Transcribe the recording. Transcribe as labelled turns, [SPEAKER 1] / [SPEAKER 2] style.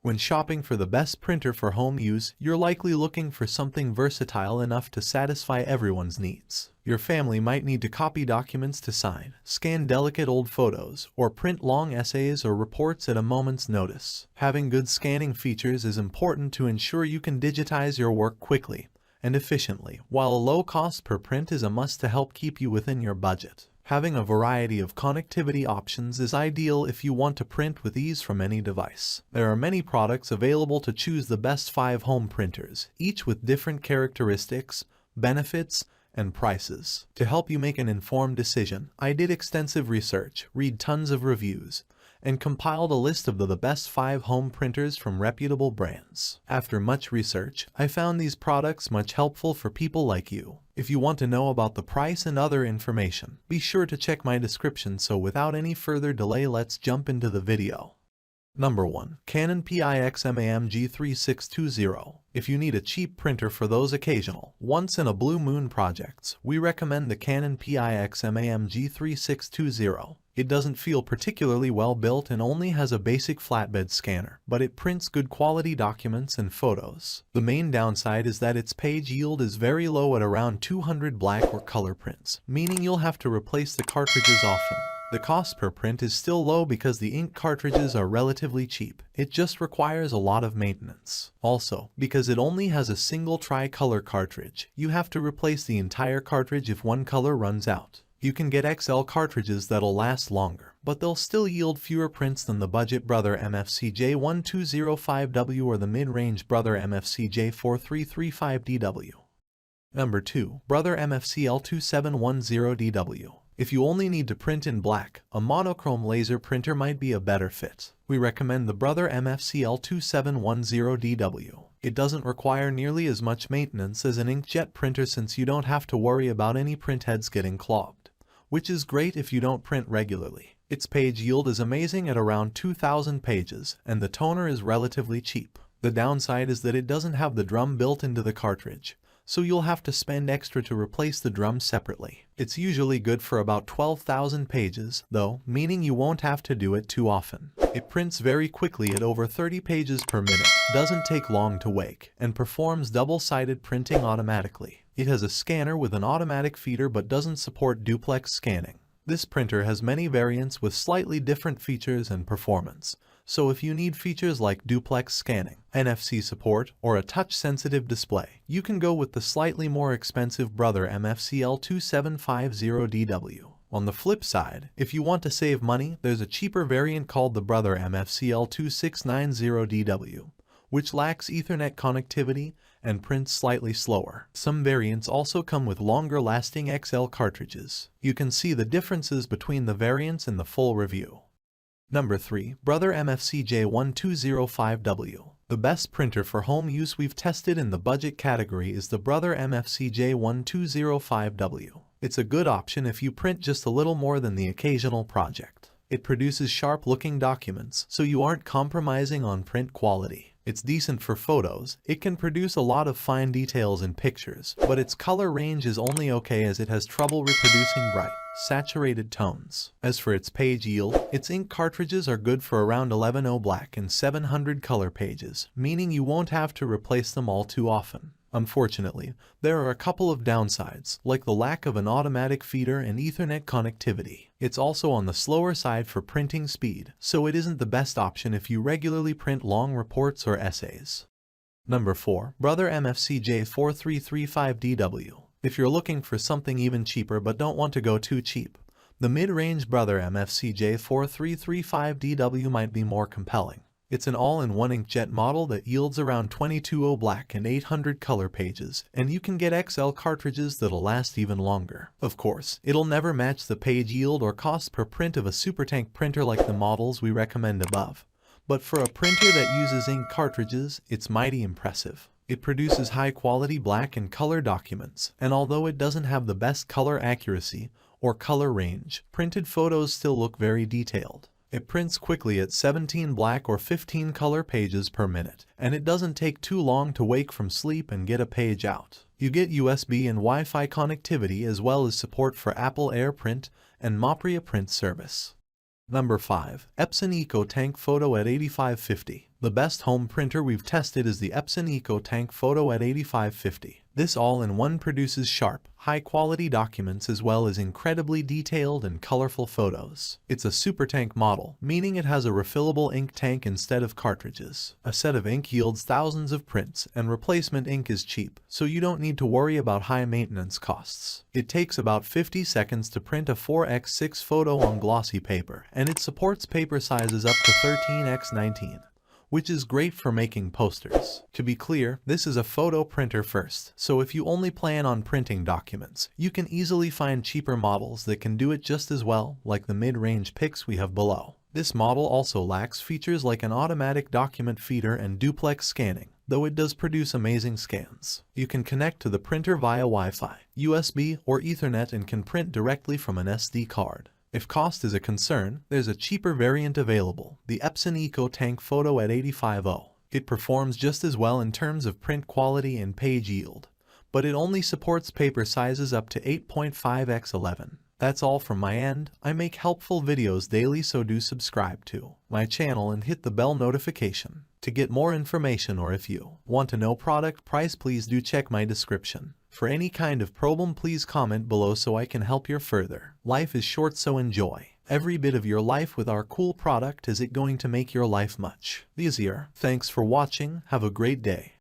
[SPEAKER 1] When shopping for the best printer for home use, you're likely looking for something versatile enough to satisfy everyone's needs. Your family might need to copy documents to sign, scan delicate old photos, or print long essays or reports at a moment's notice. Having good scanning features is important to ensure you can digitize your work quickly and efficiently, while a low cost per print is a must to help keep you within your budget. Having a variety of connectivity options is ideal if you want to print with ease from any device. There are many products available to choose the best 5 home printers, each with different characteristics, benefits, and prices. To help you make an informed decision, I did extensive research, read tons of reviews, and compiled a list of the best 5 home printers from reputable brands. After much research, I found these products much helpful for people like you. If you want to know about the price and other information, be sure to check my description. So without any further delay, let's jump into the video. Number 1. Canon PIXMA G3620. If you need a cheap printer for those occasional, once-in-a-blue-moon projects, we recommend the Canon PIXMA G3620. It doesn't feel particularly well built and only has a basic flatbed scanner, but it prints good quality documents and photos. The main downside is that its page yield is very low at around 200 black or color prints, meaning you'll have to replace the cartridges often. The cost per print is still low because the ink cartridges are relatively cheap. It just requires a lot of maintenance. Also, because it only has a single tri-color cartridge, you have to replace the entire cartridge if one color runs out. You can get XL cartridges that'll last longer, but they'll still yield fewer prints than the budget Brother MFC J1205W or the mid-range Brother MFC J4335DW. Number 2. Brother MFC L2710DW. If you only need to print in black, a monochrome laser printer might be a better fit. We recommend the Brother MFC L2710DW. It doesn't require nearly as much maintenance as an inkjet printer since you don't have to worry about any print heads getting clogged, which is great if you don't print regularly. Its page yield is amazing at around 2,000 pages, and the toner is relatively cheap. The downside is that it doesn't have the drum built into the cartridge, so you'll have to spend extra to replace the drum separately. It's usually good for about 12,000 pages, though, meaning you won't have to do it too often. It prints very quickly at over 30 pages per minute, doesn't take long to wake, and performs double-sided printing automatically. It has a scanner with an automatic feeder but doesn't support duplex scanning. This printer has many variants with slightly different features and performance, so if you need features like duplex scanning, NFC support, or a touch-sensitive display, you can go with the slightly more expensive Brother MFC L2750DW. On the flip side, if you want to save money, there's a cheaper variant called the Brother MFC L2690DW, which lacks Ethernet connectivity and prints slightly slower. Some variants also come with longer-lasting XL cartridges. You can see the differences between the variants in the full review. Number 3. Brother MFC J1205W. The best printer for home use we've tested in the budget category is the Brother MFC J1205W. It's a good option if you print just a little more than the occasional project. It produces sharp-looking documents, so you aren't compromising on print quality. It's decent for photos. It can produce a lot of fine details in pictures, but its color range is only okay as it has trouble reproducing bright, saturated tones. As for its page yield, its ink cartridges are good for around 1100 black and 700 color pages, meaning you won't have to replace them all too often. Unfortunately, there are a couple of downsides, like the lack of an automatic feeder and Ethernet connectivity. It's also on the slower side for printing speed, so it isn't the best option if you regularly print long reports or essays. Number 4. Brother MFC J4335DW. If you're looking for something even cheaper but don't want to go too cheap, the mid-range Brother MFC J4335DW might be more compelling. It's an all-in-one inkjet model that yields around 2200 black and 800 color pages, and you can get XL cartridges that'll last even longer. Of course, it'll never match the page yield or cost per print of a SuperTank printer like the models we recommend above, but for a printer that uses ink cartridges, it's mighty impressive. It produces high-quality black and color documents, and although it doesn't have the best color accuracy or color range, printed photos still look very detailed. It prints quickly at 17 black or 15 color pages per minute, and it doesn't take too long to wake from sleep and get a page out. You get USB and Wi-Fi connectivity as well as support for Apple AirPrint and Mopria print service. Number 5. Epson EcoTank Photo at 8550. The best home printer we've tested is the Epson EcoTank Photo at 8550. This all-in-one produces sharp, high-quality documents as well as incredibly detailed and colorful photos. It's a supertank model, meaning it has a refillable ink tank instead of cartridges. A set of ink yields thousands of prints, and replacement ink is cheap, so you don't need to worry about high maintenance costs. It takes about 50 seconds to print a 4x6 photo on glossy paper, and it supports paper sizes up to 13x19. Which is great for making posters. To be clear, this is a photo printer first, so if you only plan on printing documents, you can easily find cheaper models that can do it just as well, like the mid-range PIX we have below. This model also lacks features like an automatic document feeder and duplex scanning, though it does produce amazing scans. You can connect to the printer via Wi-Fi, USB, or Ethernet and can print directly from an SD card. If cost is a concern, there's a cheaper variant available, the Epson EcoTank Photo at 8550. It performs just as well in terms of print quality and page yield, but it only supports paper sizes up to 8.5x11. That's all from my end. I make helpful videos daily, so do subscribe to my channel and hit the bell notification to get more information, or if you want to know product price, please do check my description. For any kind of problem, please comment below so I can help you further. Life is short, so enjoy every bit of your life with our cool product, as it's going to make your life much easier. Thanks for watching. Have a great day.